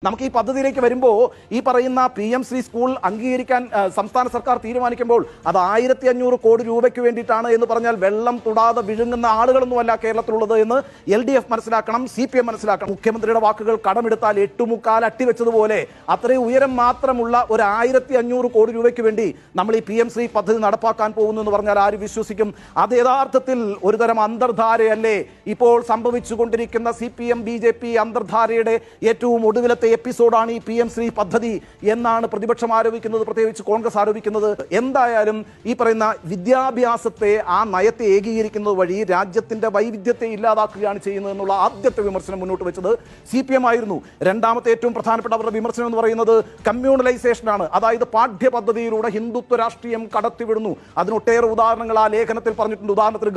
നമുക്ക് ഈ പദ്ധതിയിലേക്ക് വരുമ്പോൾ ഈ പറയുന്ന PMC സ്കൂൾ അംഗീകരിക്കാൻ സംസ്ഥാന സർക്കാർ തീരുമാനിക്കുമ്പോൾ അത് 1500 കോടി രൂപയ്ക്ക് വേണ്ടിയിട്ടാണ് എന്ന് പറഞ്ഞാൽ വെള്ളം തൊടാതെ വിഴുങ്ങുന്ന ആളുകളൊന്നുമല്ല കേരളത്തിലുള്ളത് എന്ന് LDF മനസ്സിലാക്കണം, CPM മനസ്സിലാക്കണം. മുഖ്യമന്ത്രിയുടെ വാക്കുകൾ കടമെടുത്താൽ 8.25 അട്ടി വെച്ചതുപോലെ അത്രയും ഉയരം മാത്രമുള്ള ഒരു 1500 കോടി രൂപയ്ക്ക് വേണ്ടി നമ്മൾ ഈ PMC പദ്ധതി നടപ്പാക്കാൻ പോകുന്നു എന്ന് പറഞ്ഞാൽ ആര് വിശ്വസിക്കും? അത് യഥാർത്ഥത്തിൽ ഒരുതരം അന്തർധാരയല്ലേ ഇപ്പോൾ സംഭവിച്ചുകൊണ്ടിരിക്കുന്ന CPM BJP അന്തർധാരയുടെ ഏറ്റവും ഒടുവിലത്തെ എപ്പിസോഡാണ് ഈ PMC പദ്ധതി എന്നാണ് പ്രതിപക്ഷം ആരോപിക്കുന്നത്, പ്രത്യേകിച്ച് കോൺഗ്രസ് ആരോപിക്കുന്നത്. എന്തായാലും ഈ പറയുന്ന വിദ്യാഭ്യാസത്തെ ആ നയത്തെ ഏകീകരിക്കുന്നത് വഴി രാജ്യത്തിന്റെ വൈവിധ്യത്തെ ഇല്ലാതാക്കുകയാണ് ചെയ്യുന്നത് എന്നുള്ള ആദ്യത്തെ വിമർശനം മുന്നോട്ട് വെച്ചത് CPM ആയിരുന്നു. രണ്ടാമത്തെ ഏറ്റവും പ്രധാനപ്പെട്ട അവരുടെ വിമർശനം എന്ന് പറയുന്നത് കമ്മ്യൂണലൈസേഷനാണ്. അതായത് പാഠ്യപദ്ധതിയിലൂടെ ഹിന്ദുത്വ രാഷ്ട്രീയം കടത്തിവിടുന്നു. അതിനൊട്ടേറെ ഉദാഹരണങ്ങൾ ആ ലേഖനത്തിൽ പറഞ്ഞിട്ടുണ്ട്. ഉദാഹരണത്തിന്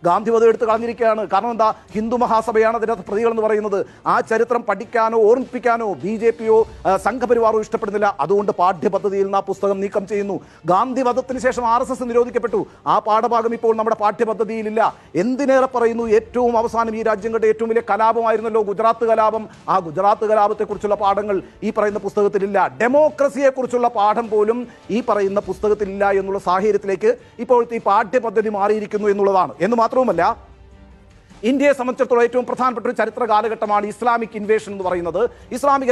ഗാന്ധിവധം എടുത്ത് കളഞ്ഞിരിക്കുകയാണ്. കാരണം എന്താ? ഹിന്ദു മഹാസഭയാണ് അതിനകത്ത് പ്രതികൾ എന്ന് പറയുന്നത്. ആ ചരിത്രം പഠിക്കാനോ ഓർമ്മിപ്പിക്കാനോ BJPയോ സംഘപരിവാറോ ഇഷ്ടപ്പെടുന്നില്ല. അതുകൊണ്ട് പാഠ്യപദ്ധതിയിൽ നിന്ന് ആ പുസ്തകം നീക്കം ചെയ്യുന്നു. ഗാന്ധിവധത്തിന് ശേഷം RSS നിരോധിക്കപ്പെട്ടു. ആ പാഠഭാഗം ഇപ്പോൾ നമ്മുടെ പാഠ്യപദ്ധതിയിലില്ല. എന്തിനേറെ പറയുന്നു, ഏറ്റവും അവസാനം ഈ രാജ്യങ്ങളുടെ ഏറ്റവും വലിയ കലാപമായിരുന്നല്ലോ ഗുജറാത്ത് കലാപം. ആ ഗുജറാത്ത് കലാപത്തെക്കുറിച്ചുള്ള പാഠങ്ങൾ ഈ പറയുന്ന പുസ്തകത്തിലില്ല. ഡെമോക്രസിയെ കുറിച്ചുള്ള പാഠം പോലും ഈ പറയുന്ന പുസ്തകത്തിലില്ല എന്നുള്ള സാഹചര്യത്തിലേക്ക് ഇപ്പോഴത്തെ ഈ പാഠ്യപദ്ധതി മാറിയിരിക്കുന്നു എന്നുള്ളതാണ്. എന്ന് മാത്രവുമല്ല, ഇന്ത്യയെ സംബന്ധിച്ചിടത്തോളം ഏറ്റവും പ്രധാനപ്പെട്ട ഒരു ചരിത്ര കാലഘട്ടമാണ് ഇസ്ലാമിക് ഇൻവേഷൻ എന്ന് പറയുന്നത്. ഇസ്ലാമിക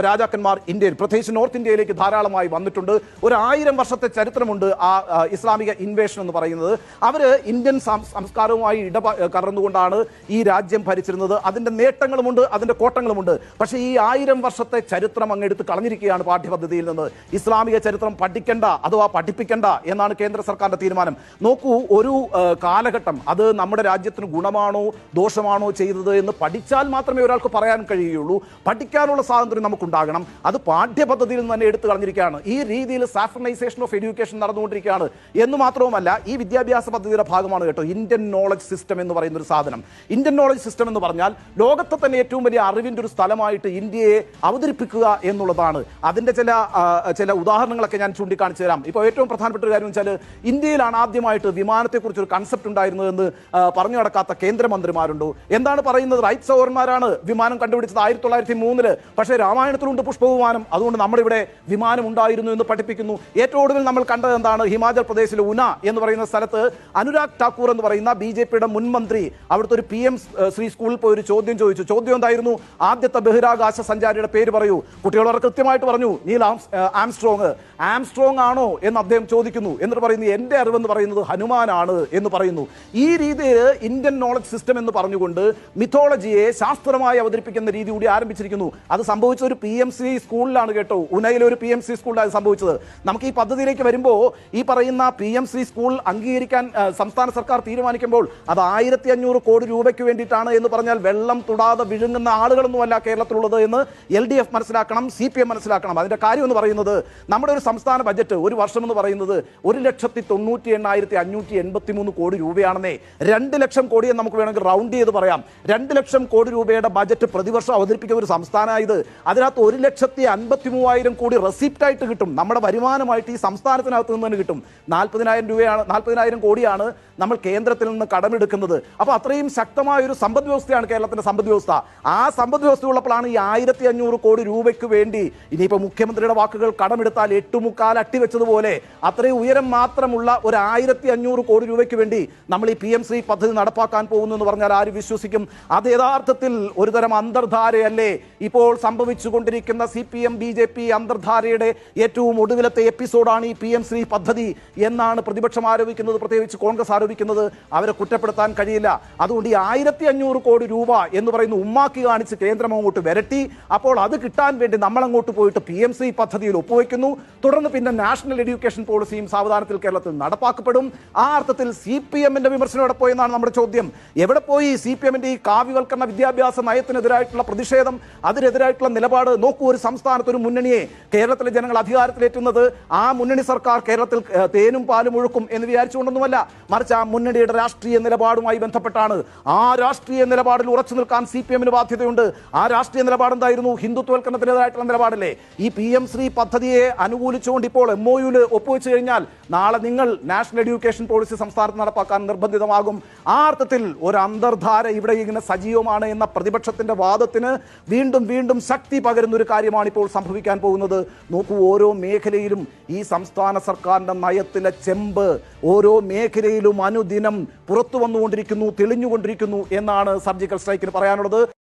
രാജാക്കന്മാർ ഇന്ത്യയിൽ, പ്രത്യേകിച്ച് നോർത്ത് ഇന്ത്യയിലേക്ക് ധാരാളമായി വന്നിട്ടുണ്ട്. 1000 വർഷത്തെ ചരിത്രമുണ്ട് ആ ഇസ്ലാമിക ഇൻവേഷൻ എന്ന് പറയുന്നത്. അവർ ഇന്ത്യൻ സംസ്കാരവുമായി കടന്നുകൊണ്ടാണ് ഈ രാജ്യം ഭരിച്ചിരുന്നത്. അതിൻ്റെ നേട്ടങ്ങളുമുണ്ട്, അതിൻ്റെ കോട്ടങ്ങളുമുണ്ട്. പക്ഷേ ഈ 1000 വർഷത്തെ ചരിത്രം അങ്ങെടുത്ത് കളഞ്ഞിരിക്കുകയാണ് പാഠ്യപദ്ധതിയിൽ നിന്ന്. ഇസ്ലാമിക ചരിത്രം പഠിക്കണ്ട അഥവാ പഠിപ്പിക്കണ്ട എന്നാണ് കേന്ദ്ര സർക്കാരിൻ്റെ തീരുമാനം. നോക്കൂ, ഒരു കാലഘട്ടം അത് നമ്മുടെ രാജ്യത്തിന് ഗുണമാണോ ദോഷമാണോ ചെയ്തത് എന്ന് പഠിച്ചാൽ മാത്രമേ ഒരാൾക്ക് പറയാൻ കഴിയുകയുള്ളൂ. പഠിക്കാനുള്ള സ്വാതന്ത്ര്യം നമുക്കുണ്ടാകണം. അത് പാഠ്യപദ്ധതിയിൽ നിന്ന് തന്നെ എടുത്തു കളഞ്ഞിരിക്കുകയാണ്. ഈ രീതിയിൽ സാഫ്രണൈസേഷൻ ഓഫ് എഡ്യൂക്കേഷൻ നടന്നുകൊണ്ടിരിക്കുകയാണ്. എന്ന് മാത്രവുമല്ല, ഈ വിദ്യാഭ്യാസ പദ്ധതിയുടെ ഭാഗമാണ് കേട്ടോ ഇന്ത്യൻ നോളജ് സിസ്റ്റം എന്ന് പറയുന്ന ഒരു സാധനം. ഇന്ത്യൻ നോളജ് സിസ്റ്റം എന്ന് പറഞ്ഞാൽ ലോകത്തെ തന്നെ ഏറ്റവും വലിയ അറിവിൻ്റെ ഒരു സ്ഥലമായിട്ട് ഇന്ത്യയെ അവതരിപ്പിക്കുക എന്നുള്ളതാണ്. അതിൻ്റെ ചില ഉദാഹരണങ്ങളൊക്കെ ഞാൻ ചൂണ്ടിക്കാണിച്ചു തരാം. ഇപ്പോൾ ഏറ്റവും പ്രധാനപ്പെട്ട ഒരു കാര്യം വെച്ചാൽ, ഇന്ത്യയിലാണ് ആദ്യമായിട്ട് വിമാനത്തെക്കുറിച്ചൊരു കൺസെപ്റ്റ് ഉണ്ടായിരുന്നതെന്ന് പറഞ്ഞു നടക്കാത്ത കേന്ദ്രമന്ത്രിമാരുണ്ടോ? എന്താണ് പറയുന്നത്? റൈറ്റ് സൗരന്മാരാണ് വിമാനം കണ്ടുപിടിച്ചത് 1903. പക്ഷേ രാമായണത്തിലുണ്ട് പുഷ്പവിമാനം. അതുകൊണ്ട് നമ്മുടെ ഇവിടെ വിമാനം ഉണ്ടായിരുന്നു എന്ന് പഠിപ്പിക്കുന്നു. ഏറ്റവും ഒടുവിൽ നമ്മൾ കണ്ടത് എന്താണ്? ഹിമാചൽ പ്രദേശിലെ ഉന എന്ന് പറയുന്ന സ്ഥലത്ത് അനുരാഗ് ഠാക്കൂർ എന്ന് പറയുന്ന BJPയുടെ മുൻ മന്ത്രി അവിടുത്തെ ഒരു PMC സ്കൂളിൽ പോയി ഒരു ചോദ്യം ചോദിച്ചു. ചോദ്യം എന്തായിരുന്നു? ആദ്യത്തെ ബഹിരാകാശ സഞ്ചാരിയുടെ പേര് പറയൂ. കുട്ടികൾ വളരെ കൃത്യമായിട്ട് പറഞ്ഞു, നീൽ ആംസ്ട്രോങ് ആണോ എന്ന് അദ്ദേഹം ചോദിക്കുന്നു. എന്നിട്ട് പറയുന്നു, എൻ്റെ അറിവെന്ന് പറയുന്നത് ഹനുമാനാണ് എന്ന് പറയുന്നു. ഈ രീതിയിൽ ഇന്ത്യൻ നോളജ് സിസ്റ്റം എന്ന് പറഞ്ഞുകൊണ്ട് മിഥോളജിയെ ശാസ്ത്രമായി അവതരിപ്പിക്കുന്ന രീതി കൂടി ആരംഭിച്ചിരിക്കുന്നു. അത് സംഭവിച്ച ഒരു PMC സ്കൂളിലാണ് കേട്ടോ, ഉനയിലെ ഒരു PMC സ്കൂളിലാണ് സംഭവിച്ചത്. നമുക്ക് ഈ പദ്ധതിയിലേക്ക് വരുമ്പോൾ ഈ പറയുന്ന PMC സ്കൂൾ അംഗീകരിക്കാൻ സംസ്ഥാന സർക്കാർ തീരുമാനിക്കുമ്പോൾ അത് 1500 കോടി രൂപയ്ക്ക് വേണ്ടിയിട്ടാണ് എന്ന് പറഞ്ഞാൽ വെള്ളം തൊടാതെ വിഴുങ്ങുന്ന ആളുകളൊന്നുമല്ല കേരളത്തിലുള്ളത് എന്ന് LDF മനസ്സിലാക്കണം, CPM മനസ്സിലാക്കണം. അതിന്റെ കാര്യം എന്ന് പറയുന്നത്, നമ്മുടെ ഒരു സംസ്ഥാന ബജറ്റ് ഒരു വർഷം എന്ന് പറയുന്നത് 1,98,583 കോടി രൂപയാണെന്നേ. 2 ലക്ഷം കോടിയെ നമുക്ക് വേണമെങ്കിൽ റൗണ്ട് ചെയ്ത് പറയാം. 2 ലക്ഷം കോടി രൂപയുടെ ബജറ്റ് പ്രതിവർഷം അവതരിപ്പിക്കുന്ന ഒരു സംസ്ഥാനമായത്. അതിനകത്ത് 1,53,000 കോടി റെസിപ്റ്റായിട്ട് കിട്ടും. നമ്മുടെ വരുമാനമായിട്ട് ഈ സംസ്ഥാനത്തിനകത്ത് നിന്ന് തന്നെ കിട്ടും. 40,000 കോടിയാണ് നമ്മൾ കേന്ദ്രത്തിൽ നിന്ന് കടമെടുക്കുന്നത്. അപ്പോൾ അത്രയും ശക്തമായ ഒരു സമ്പദ് വ്യവസ്ഥയാണ് കേരളത്തിന്റെ സമ്പദ് വ്യവസ്ഥ. ആ സമ്പദ് വ്യവസ്ഥ ഉള്ളപ്പോഴാണ് ഈ 1500 കോടി രൂപയ്ക്ക് വേണ്ടി ഇനിയിപ്പോൾ മുഖ്യമന്ത്രിയുടെ വാക്കുകൾ കടമെടുത്താൽ 8.25 അട്ടി വെച്ചതുപോലെ അത്രയും ഉയരം മാത്രമുള്ള ഒരു 1500 കോടി രൂപയ്ക്ക് വേണ്ടി നമ്മൾ ഈ PMC പദ്ധതി നടപ്പാക്കാൻ പോകുന്നു എന്ന് പറഞ്ഞാൽ ആര് വിശ്വസിക്കും? അത് യഥാർത്ഥത്തിൽ ഒരുതരം അന്തർധാരയല്ലേ ഇപ്പോൾ സംഭവിച്ചുകൊണ്ടിരിക്കുന്ന CPM BJP അന്തർധാരയുടെ ഏറ്റവും ഒടുവിലത്തെ എപ്പിസോഡാണ് ഈ PMC പദ്ധതി എന്നാണ് പ്രതിപക്ഷം ആരോപിക്കുന്നത്, പ്രത്യേകിച്ച് കോൺഗ്രസ് ആരോപിക്കുന്നത്. അവരെ കുറ്റപ്പെടുത്താൻ കഴിയില്ല. അതുകൊണ്ട് ഈ 1500 കോടി രൂപ എന്ന് പറയുന്ന ഉമ്മാക്കി കാണിച്ച് കേന്ദ്രം അങ്ങോട്ട് വരട്ടി. അപ്പോൾ അത് കിട്ടാൻ വേണ്ടി നമ്മളങ്ങോട്ട് പോയിട്ട് PMC പദ്ധതിയിൽ ഒപ്പുവെക്കുന്നു. തുടർന്ന് പിന്നെ നാഷണൽ എഡ്യൂക്കേഷൻ പോളിസിയും സാവധാനത്തിൽ കേരളത്തിൽ നടപ്പാക്കപ്പെടും. ആ അർത്ഥത്തിൽ CPMന്റെ വിമർശനം എവിടെ പോയെന്നാണ് നമ്മുടെ ചോദ്യം. എവിടെ പോയി CPMന്റെ ഈ കാവ്യവൽക്കരണ വിദ്യാഭ്യാസ നയത്തിനെതിരായിട്ടുള്ള പ്രതിഷേധം, അതിനെതിരായിട്ടുള്ള നിലപാട്? നോക്കൂ, ഒരു സംസ്ഥാനത്ത് ഒരു മുന്നണിയെ കേരളത്തിലെ ജനങ്ങൾ അധികാരത്തിലേറ്റുന്നത് ആ മുന്നണി സർക്കാർ കേരളത്തിൽ തേനും പാലും ഒഴുക്കും എന്ന് വിചാരിച്ചുകൊണ്ടൊന്നുമല്ല, മറിച്ച് ആ മുന്നണിയുടെ രാഷ്ട്രീയ നിലപാടുമായി ബന്ധപ്പെട്ടാണ്. ആ രാഷ്ട്രീയ നിലപാടിൽ ഉറച്ചു നിൽക്കാൻ CPMന് ബാധ്യതയുണ്ട്. ആ രാഷ്ട്രീയ നിലപാട് എന്തായിരുന്നു? ഹിന്ദുത്വവൽക്കരണത്തിനെതിരായിട്ടുള്ള നിലപാടല്ലേ? ഈ PMC പദ്ധതിയെ അനുകൂലിച്ചുകൊണ്ട് ഇപ്പോൾ MOUയിൽ ഒപ്പുവെച്ച് കഴിഞ്ഞാൽ നാളെ നിങ്ങൾ നാഷണൽ എഡ്യൂക്കേഷൻ പോളിസി സംസ്ഥാനത്ത് നടപ്പാക്കാൻ നിർബന്ധിതമാകും. ആ അർത്ഥത്തിൽ ഒരു അന്തർധാര ഇവിടെ ഇങ്ങനെ സജീവമാണ് എന്ന പ്രതിപക്ഷത്തിന്റെ വാദത്തിന് വീണ്ടും വീണ്ടും ശക്തി പകരുന്ന ഒരു കാര്യമാണ് ഇപ്പോൾ സംഭവിക്കാൻ പോകുന്നത്. നോക്കൂ, ഓരോ മേഖലയിലും ഈ സംസ്ഥാന സർക്കാരിന്റെ നയത്തിലെ ചെമ്പ് ഓരോ മേഖലയിലും അനുദിനം പുറത്തു വന്നുകൊണ്ടിരിക്കുന്നു, തെളിഞ്ഞുകൊണ്ടിരിക്കുന്നു എന്നാണ് സർജിക്കൽ സ്ട്രൈക്കിന് പറയാനുള്ളത്.